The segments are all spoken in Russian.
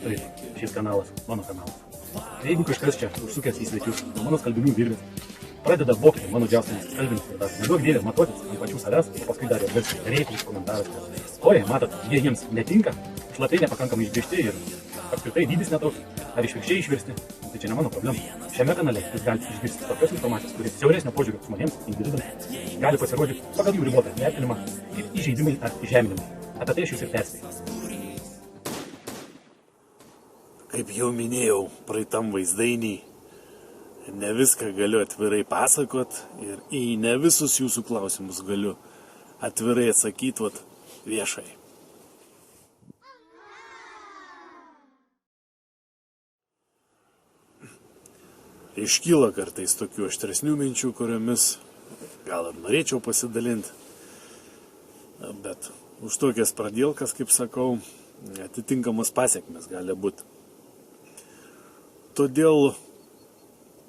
tai šis kanalas, mano kanalas. Jeigu kažkas čia užsukęs į svečius, mano skalbinių virvės, pradeda vokti mano džiaugsmas skalbinti ir dar nedaug dėlė matuotis ant pačių savęs, o paskui dar ir garsiai reikia komentaras. Oi, matot, jie jiems netinka, šlapiai nepakankamai išgrįžti ir apskritai dydis netoks, ar išvirkščiai išvirsti, tai čia ne mano problema. Šiame kanale jūs galite išgirsti tokios informacijos, kurie siauresnio požiūrio žmonėms, individams, gali pasirodyti pagal jų ribotą vertinimą ir įžeidimai ar įžeminimai. Apie tai aš jūs ir perspėju. Kaip jau minėjau, praeitam vaizdainį, ne viską galiu atvirai pasakot ir į ne visus jūsų klausimus galiu atvirai atsakyti viešai. Iškyla kartais tokių aštresnių minčių, kuriomis gal ir norėčiau pasidalinti, bet už tokias pradėlkas, kaip sakau, atitinkamos pasiekmes gali būti. Todėl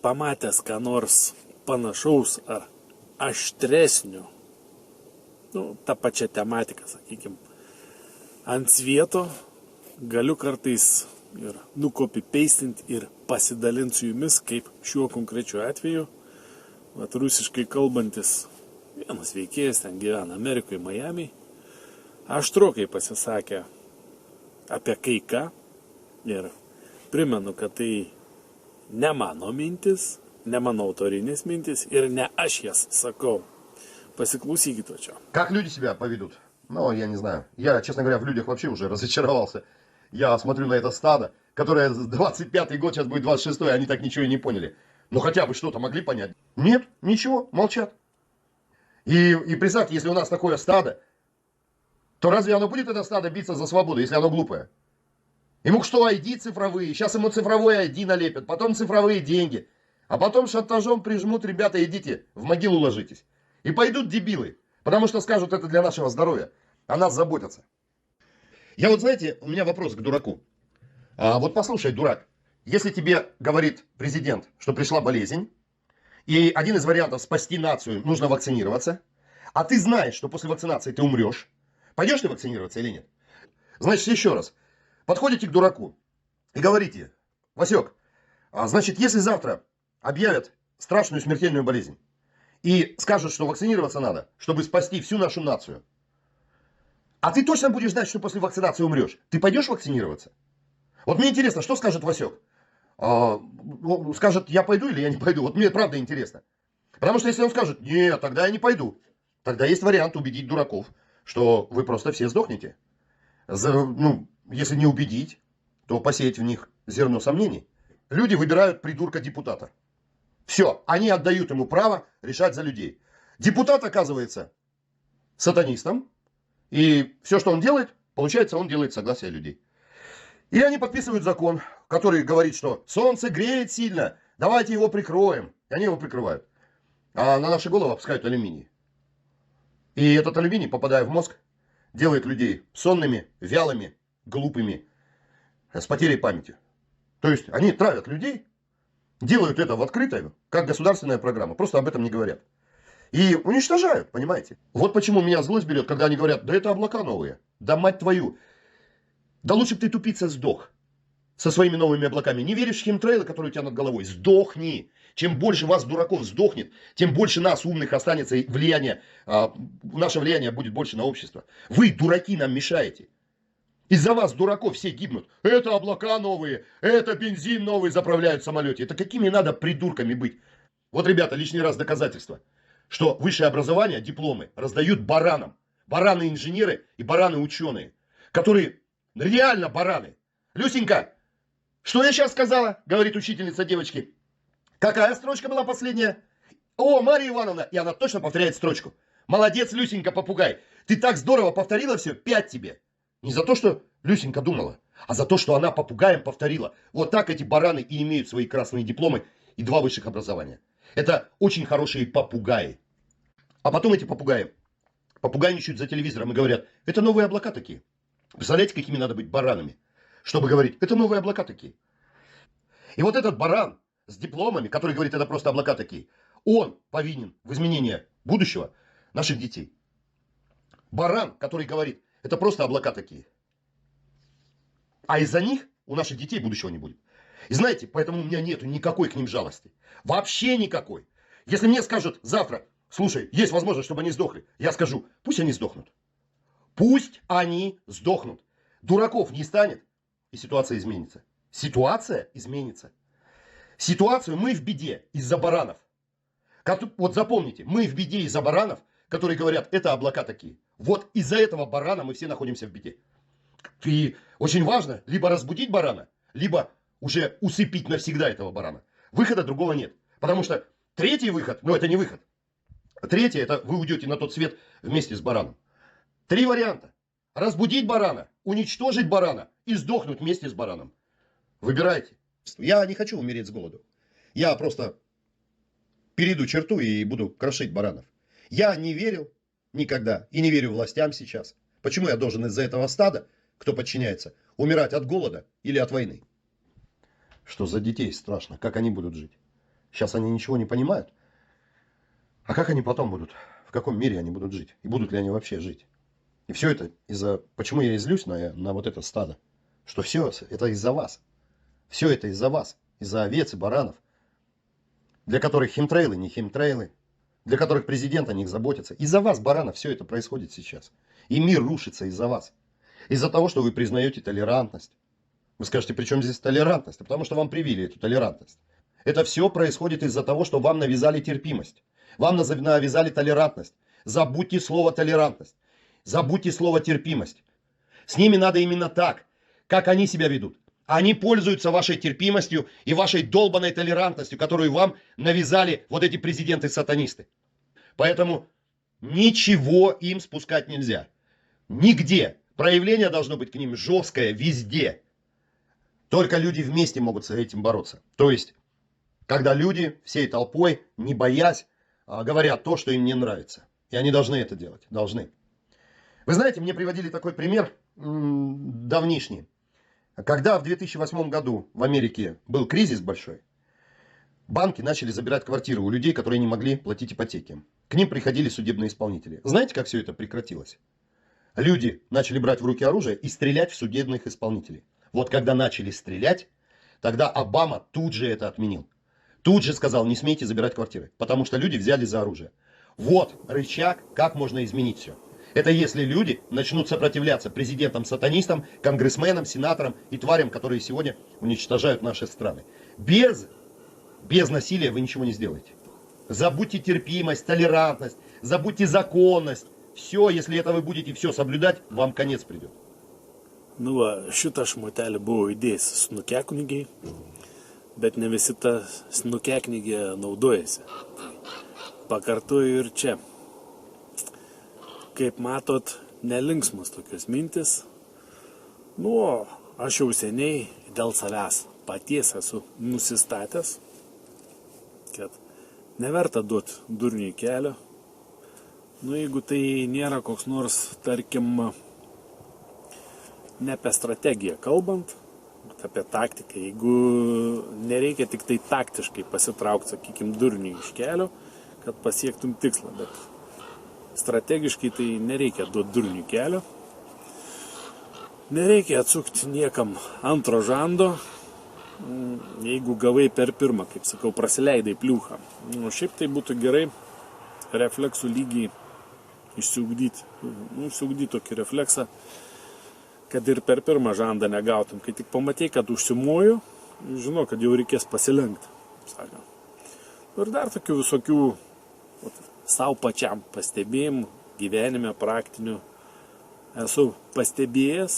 pamatęs ką nors panašaus ar aštresnio, tą pačią tematiką, sakykime, ant svieto galiu kartais ir nukopi-pastinti ir pasidalinti su jumis, kaip šiuo konkrečiu atveju, rusiškai kalbantis vienas veikėjas, ten gyvena Amerikoje, Miami, aštrokai pasisakė apie kai ką ir primenu, kad tai ne mano mintis, не mano autorinės mintis ir не aš jas sakau. Pasiklausykite čia. Как люди себя поведут? Ну, я не знаю. Я, честно говоря, в людях вообще уже разочаровался. Я смотрю на это стадо, которое 25-й год, сейчас будет 26-й, они так ничего и не поняли. Ну, хотя бы что-то могли понять. Нет, ничего, молчат. И представьте, если у нас такое стадо, то разве оно будет, это стадо, биться за свободу, если оно глупое? Ему что, ID цифровые, сейчас ему цифровой ID налепят, потом цифровые деньги, а потом шантажом прижмут, ребята, идите, в могилу ложитесь. И пойдут дебилы, потому что скажут, это для нашего здоровья, о нас заботятся. Я знаете, у меня вопрос к дураку. Послушай, дурак, если тебе говорит президент, что пришла болезнь, и один из вариантов спасти нацию, нужно вакцинироваться, а ты знаешь, что после вакцинации ты умрешь, пойдешь ты вакцинироваться или нет? Значит, еще раз. Подходите к дураку и говорите: Васек, значит, если завтра объявят страшную смертельную болезнь и скажут, что вакцинироваться надо, чтобы спасти всю нашу нацию, а ты точно будешь знать, что после вакцинации умрешь, ты пойдешь вакцинироваться? Вот мне интересно, что скажет Васек? Скажет, я пойду или я не пойду? Вот мне правда интересно. Потому что если он скажет, нет, тогда я не пойду, тогда есть вариант убедить дураков, что вы просто все сдохнете. Если не убедить, то посеять в них зерно сомнений. Люди выбирают придурка-депутата. Все, они отдают ему право решать за людей. Депутат оказывается сатанистом, и все, что он делает, получается, он делает согласие людей. И они подписывают закон, который говорит, что солнце греет сильно, давайте его прикроем. И они его прикрывают. А на наши головы опускают алюминий. И этот алюминий, попадая в мозг, делает людей сонными, вялыми, глупыми, с потерей памяти. То есть они травят людей, делают это в открытую, как государственная программа, просто об этом не говорят. И уничтожают, понимаете? Вот почему меня злость берет, когда они говорят, да это облака новые, да мать твою. Да лучше бы ты, тупица, сдох со своими новыми облаками. Не веришь в химтрейлы, которые у тебя над головой? Сдохни. Чем больше вас, дураков, сдохнет, тем больше нас, умных, останется, и наше влияние будет больше на общество. Вы, дураки, нам мешаете. Из-за вас, дураков, все гибнут. Это облака новые, это бензин новый заправляют в самолете. Это какими надо придурками быть? Вот, ребята, лишний раз доказательство, что высшее образование, дипломы раздают баранам. Бараны-инженеры и бараны-ученые, которые реально бараны. Люсенька, что я сейчас сказала? Говорит учительница девочки. Какая строчка была последняя? О, Марья Ивановна. И она точно повторяет строчку. Молодец, Люсенька, попугай. Ты так здорово повторила все, 5 тебе. Не за то, что Люсенька думала, а за то, что она попугаем повторила. Вот так эти бараны и имеют свои красные дипломы и 2 высших образования. Это очень хорошие попугаи. А потом эти попугаи попугайничают за телевизором и говорят, это новые облака такие. Представляете, какими надо быть баранами, чтобы говорить, это новые облака такие. И вот этот баран с дипломами, который говорит, это просто облака такие, он повинен в изменении будущего наших детей. Баран, который говорит, это просто облака такие. А из-за них у наших детей будущего не будет. И знаете, поэтому у меня нету никакой к ним жалости. Вообще никакой. Если мне скажут завтра, слушай, есть возможность, чтобы они сдохли, я скажу, пусть они сдохнут. Пусть они сдохнут. Дураков не станет, и ситуация изменится. Ситуация изменится. Ситуацию мы в беде из-за баранов. Вот запомните, мы в беде из-за баранов, которые говорят, это облака такие. Вот из-за этого барана мы все находимся в беде. И очень важно либо разбудить барана, либо уже усыпить навсегда этого барана. Выхода другого нет. Потому что третий выход, это не выход. Третий, это вы уйдете на тот свет вместе с бараном. 3 варианта. Разбудить барана, уничтожить барана и сдохнуть вместе с бараном. Выбирайте. Я не хочу умереть с голоду. Я просто перейду черту и буду крошить баранов. Я не верил никогда и не верю властям сейчас. Почему я должен из-за этого стада, кто подчиняется, умирать от голода или от войны? Что за детей страшно? Как они будут жить? Сейчас они ничего не понимают. А как они потом будут? В каком мире они будут жить? И будут ли они вообще жить? И все это из-за... Почему я излюсь на вот это стадо? Что все это из-за вас. Все это из-за вас. Из-за овец и баранов. Для которых химтрейлы не химтрейлы. Для которых президент о них заботится. Из-за вас, баранов, все это происходит сейчас. И мир рушится из-за вас. Из-за того, что вы признаете толерантность. Вы скажете, при чем здесь толерантность? Потому что вам привили эту толерантность. Это все происходит из-за того, что вам навязали терпимость. Вам навязали толерантность. Забудьте слово толерантность. Забудьте слово терпимость. С ними надо именно так, как они себя ведут. Они пользуются вашей терпимостью и вашей долбанной толерантностью, которую вам навязали вот эти президенты-сатанисты. Поэтому ничего им спускать нельзя. Нигде. Проявление должно быть к ним жесткое везде. Только люди вместе могут с этим бороться. То есть, когда люди всей толпой, не боясь, говорят то, что им не нравится. И они должны это делать. Должны. Вы знаете, мне приводили такой пример давнишний. Когда в 2008 году в Америке был кризис большой, банки начали забирать квартиры у людей, которые не могли платить ипотеки. К ним приходили судебные исполнители. Знаете, как все это прекратилось? Люди начали брать в руки оружие и стрелять в судебных исполнителей. Вот когда начали стрелять, тогда Обама тут же это отменил. Тут же сказал, не смейте забирать квартиры, потому что люди взяли за оружие. Вот рычаг, как можно изменить все. Это если люди начнут сопротивляться президентам-сатанистам, конгрессменам, сенаторам и тварям, которые сегодня уничтожают наши страны. Без насилия вы ничего не сделаете. Забудьте терпимость, толерантность, забудьте законность. Все, если это вы будете все соблюдать, вам конец придет. Nu, va, šitą šmutelį buvo įdėjęs snukeknygiai, bet ne visi tą snukeknygę naudojasi. Pakartoju ir čia. Kaip matot, nelinksmas tokios mintis. Nu, aš jau seniai dėl savęs paties esu nusistatęs, kad neverta duoti durniui kelio. Nu, jeigu tai nėra koks nors, tarkim, ne apie strategiją kalbant, bet apie taktiką. Jeigu nereikia tik tai taktiškai pasitraukti, sakykime, durniui iš kelio, kad pasiektum tikslą, bet strategiškai tai nereikia duoti durniui kelio. Nereikia atsukti niekam antro žando, jeigu gavai per pirmą, kaip sakau, prasileidai pliūchą. Nu, šiaip tai būtų gerai refleksų lygiai išsiugdyti. Išsiugdyti tokį refleksą, kad ir per pirmą žandą negautum. Kai tik pamatai, kad užsimoju, žinau, kad jau reikės pasilenkti. Ir dar tokių visokių savo pačiam pastebėjimų gyvenime praktinių esu pastebėjęs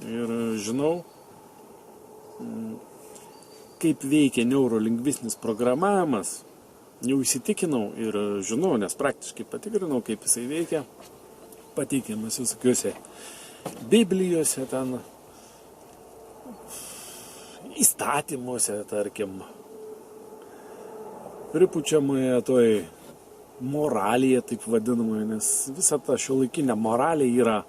ir žinau, kaip veikia neurolingvistinis programavimas. Jau įsitikinau ir žinau, nes praktiškai patikrinau, kaip jisai veikia. Pateikiamas visokiuose Biblijose, ten įstatymuose, tarkim, pripučiamoje toj moralėje, taip vadinamoje, nes visa ta šiuolaikinė moralė yra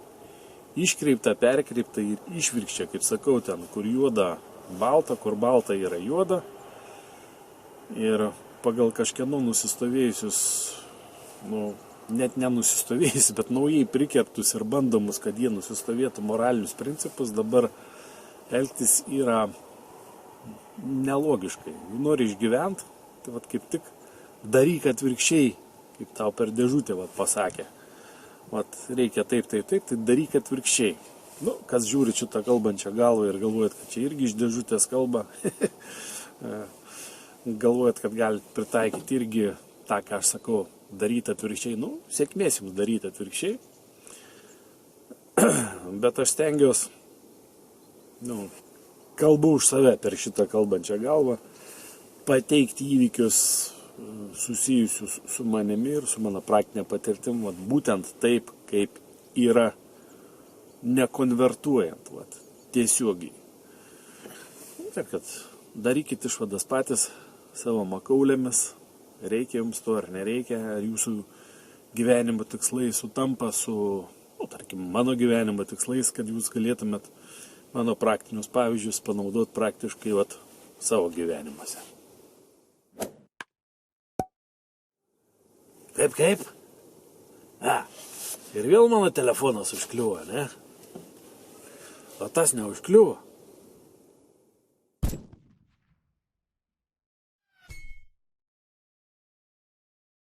iškreipta, perkreipta ir išvirkščia, kaip sakau, ten, kur juoda balta, kur balta yra juoda. Ir pagal kažkieno nusistovėjusius, net nenusistovėjusius, bet naujai prikeptus ir bandomus, kad jie nusistovėtų moralinius principus, dabar elgtis yra nelogiškai. Nori išgyventi, tai vat kaip tik daryk atvirkščiai, kaip tau per dėžutę vat pasakė. Vat reikia taip, tai daryk atvirkščiai. Nu, kas žiūri šitą kalbančią galvą ir galvojat, kad čia irgi iš dėžutės kalba, galvojat, kad galite pritaikyti irgi tą, ką aš sakau, daryti atvirkščiai. Nu, sėkmės jums daryti atvirkščiai. Bet aš stengiuosi, kalbu už save per šitą kalbančią galvą, pateikti įvykius susijusius su manimi ir su mano praktinė patirtim, vat, būtent taip, kaip yra, nekonvertuojant, vat, tiesiogiai. Taip, kad darykit išvadas patys savo makaulėmis, reikia jums to ar nereikia, ar jūsų gyvenimo tikslai sutampa su, tarkim, mano gyvenimo tikslais, kad jūs galėtumėt mano praktinius pavyzdžius panaudoti praktiškai vat, savo gyvenimuose. Kaip? Ir vėl mano telefonas užkliuvo, ne? O tas neužkliuvo.